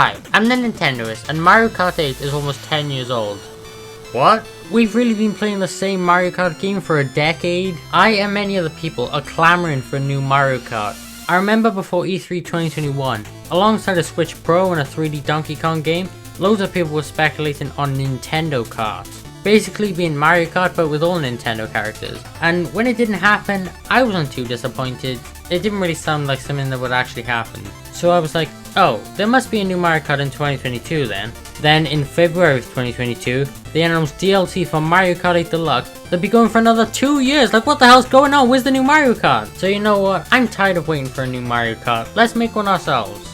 Hi, I'm the Nintendoist, and Mario Kart 8 is almost 10 years old. What? We've really been playing the same Mario Kart game for a decade? I and many other people are clamoring for a new Mario Kart. I remember before E3 2021, alongside a Switch Pro and a 3D Donkey Kong game, loads of people were speculating on Nintendo Kart. Basically being Mario Kart but with all Nintendo characters. And when it didn't happen, I wasn't too disappointed. It didn't really sound like something that would actually happen. So I was like, oh, there must be a new Mario Kart in 2022 then. Then in February of 2022, they announced DLC for Mario Kart 8 Deluxe. They'll be going for another 2 years. Like, what the hell's going on? Where's the new Mario Kart? So you know what? I'm tired of waiting for a new Mario Kart. Let's make one ourselves.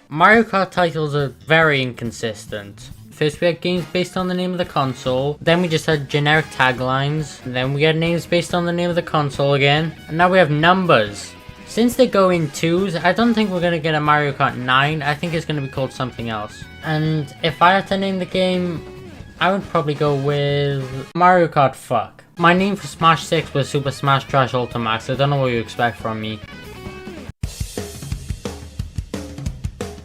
Mario Kart titles are very inconsistent. First we had games based on the name of the console, then we just had generic taglines, then we had names based on the name of the console again, and now we have numbers. Since they go in twos, I don't think we're gonna get a Mario Kart 9, I think it's gonna be called something else. And if I had to name the game, I would probably go with Mario Kart Fuck. My name for Smash 6 was Super Smash Trash Ultimax, I don't know what you expect from me.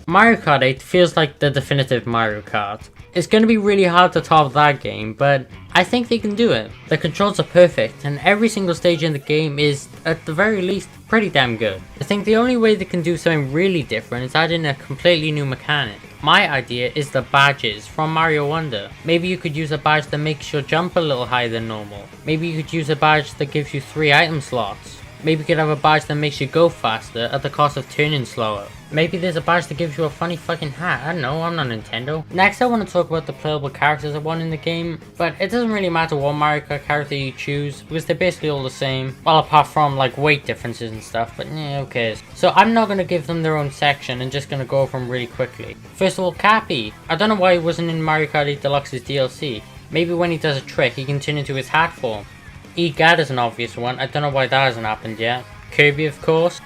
Mario Kart 8 feels like the definitive Mario Kart. It's going to be really hard to top that game, but I think they can do it. The controls are perfect, and every single stage in the game is, at the very least, pretty damn good. I think the only way they can do something really different is add in a completely new mechanic. My idea is the badges from Mario Wonder. Maybe you could use a badge that makes your jump a little higher than normal. Maybe you could use a badge that gives you 3 item slots. Maybe you could have a badge that makes you go faster at the cost of turning slower. Maybe there's a badge that gives you a funny fucking hat. I don't know, I'm not Nintendo. Next I want to talk about the playable characters I want in the game, but it doesn't really matter what Mario Kart character you choose, because they're basically all the same. Well, apart from like weight differences and stuff, but yeah, who cares. So I'm not going to give them their own section and just going to go over them really quickly. First of all, Cappy. I don't know why he wasn't in Mario Kart 8 Deluxe's DLC. Maybe when he does a trick he can turn into his hat form. Egad is an obvious one, I don't know why that hasn't happened yet. Kirby of course.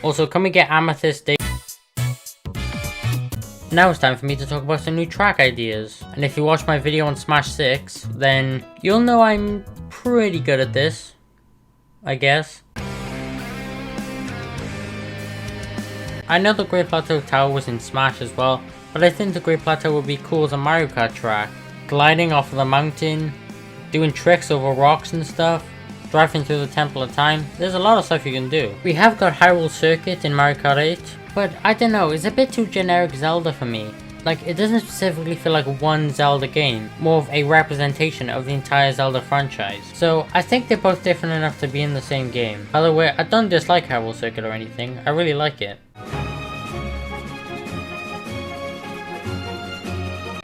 Also, can we get Amethyst Day? Now it's time for me to talk about some new track ideas. And if you watch my video on Smash 6, then you'll know I'm pretty good at this. I guess. I know the Great Plateau Tower was in Smash as well, but I think the Great Plateau would be cool as a Mario Kart track. Gliding off of the mountain, doing tricks over rocks and stuff, driving through the Temple of Time. There's a lot of stuff you can do. We have got Hyrule Circuit in Mario Kart 8, but I don't know, it's a bit too generic Zelda for me. Like, it doesn't specifically feel like one Zelda game, more of a representation of the entire Zelda franchise. So I think they're both different enough to be in the same game. By the way, I don't dislike Hyrule Circuit or anything, I really like it.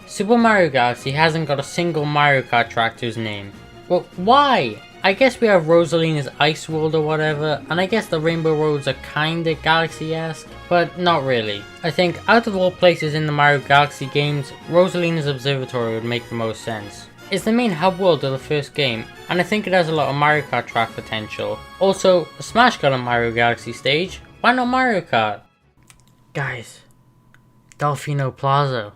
Super Mario Galaxy hasn't got a single Mario Kart track to his name. Well, why? I guess we have Rosalina's Ice World or whatever, and I guess the Rainbow Roads are kinda Galaxy-esque, but not really. I think out of all places in the Mario Galaxy games, Rosalina's Observatory would make the most sense. It's the main hub world of the first game, and I think it has a lot of Mario Kart track potential. Also, Smash got a Mario Galaxy stage, why not Mario Kart? Guys, Delfino Plaza.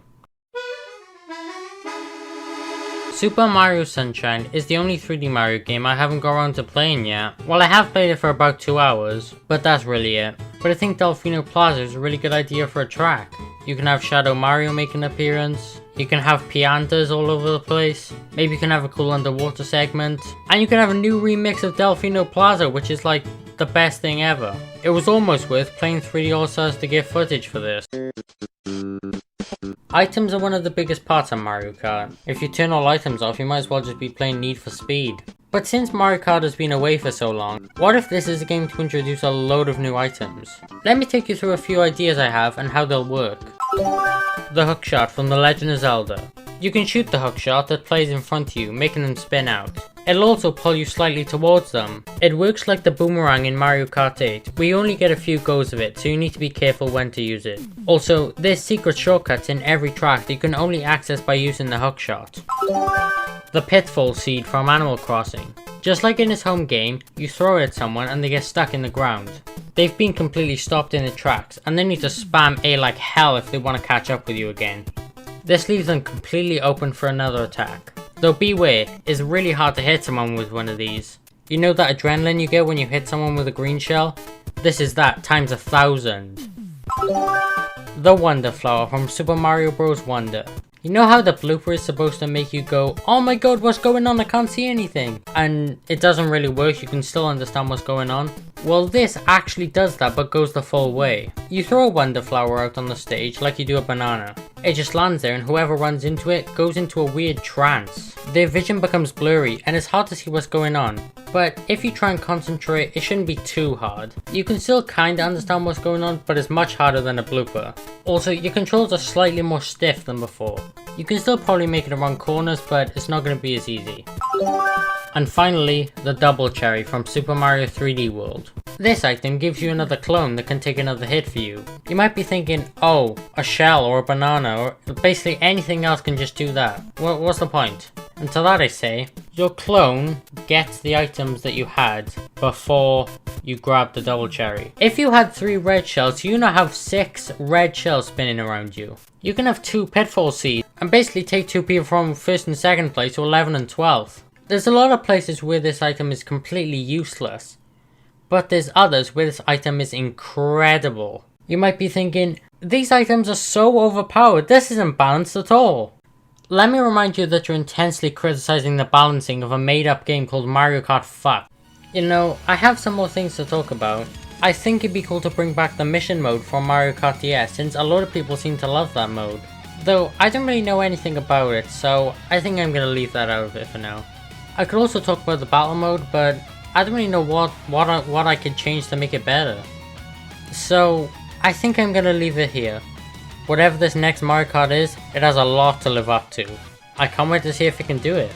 Super Mario Sunshine is the only 3D Mario game I haven't got around to playing yet. Well, I have played it for about 2 hours, but that's really it. But I think Delfino Plaza is a really good idea for a track. You can have Shadow Mario make an appearance, you can have Piantas all over the place, maybe you can have a cool underwater segment, and you can have a new remix of Delfino Plaza, which is like the best thing ever. It was almost worth playing 3D All-Stars to get footage for this. Items are one of the biggest parts of Mario Kart. If you turn all items off, you might as well just be playing Need for Speed. But since Mario Kart has been away for so long, what if this is a game to introduce a load of new items? Let me take you through a few ideas I have and how they'll work. The hookshot from The Legend of Zelda. You can shoot the hookshot that plays in front of you, making them spin out. It'll also pull you slightly towards them. It works like the boomerang in Mario Kart 8. We only get a few goes of it, so you need to be careful when to use it. Also, there's secret shortcuts in every track that you can only access by using the hookshot. The Pitfall Seed from Animal Crossing. Just like in his home game, you throw it at someone and they get stuck in the ground. They've been completely stopped in the tracks, and they need to spam A like hell if they want to catch up with you again. This leaves them completely open for another attack. Though beware, it's really hard to hit someone with one of these. You know that adrenaline you get when you hit someone with a green shell? This is that times 1,000. The Wonder Flower from Super Mario Bros. Wonder. You know how the blooper is supposed to make you go, oh my god, what's going on, I can't see anything, and it doesn't really work, you can still understand what's going on? Well, this actually does that, but goes the full way. You throw a Wonder Flower out on the stage like you do a banana. It just lands there and whoever runs into it goes into a weird trance. Their vision becomes blurry and it's hard to see what's going on. But if you try and concentrate, it shouldn't be too hard. You can still kinda understand what's going on, but it's much harder than a blooper. Also, your controls are slightly more stiff than before. You can still probably make it around corners, but it's not going to be as easy. And finally, the Double Cherry from Super Mario 3D World. This item gives you another clone that can take another hit for you. You might be thinking, oh, a shell or a banana or basically anything else can just do that. Well, what's the point? And to that I say, your clone gets the items that you had before you grab the Double Cherry. If you had 3 red shells, you now have 6 red shells spinning around you. You can have 2 Pitfall Seeds and basically take 2 people from 1st and 2nd place to 11th and 12th. There's a lot of places where this item is completely useless, but there's others where this item is incredible. You might be thinking, these items are so overpowered, this isn't balanced at all. Let me remind you that you're intensely criticizing the balancing of a made up game called Mario Kart Fuck. You know, I have some more things to talk about. I think it'd be cool to bring back the mission mode from Mario Kart DS since a lot of people seem to love that mode. Though I don't really know anything about it, so I think I'm gonna leave that out of it for now. I could also talk about the battle mode, but I don't really know what I could change to make it better. So I think I'm gonna leave it here. Whatever this next Mario Kart is, it has a lot to live up to. I can't wait to see if it can do it.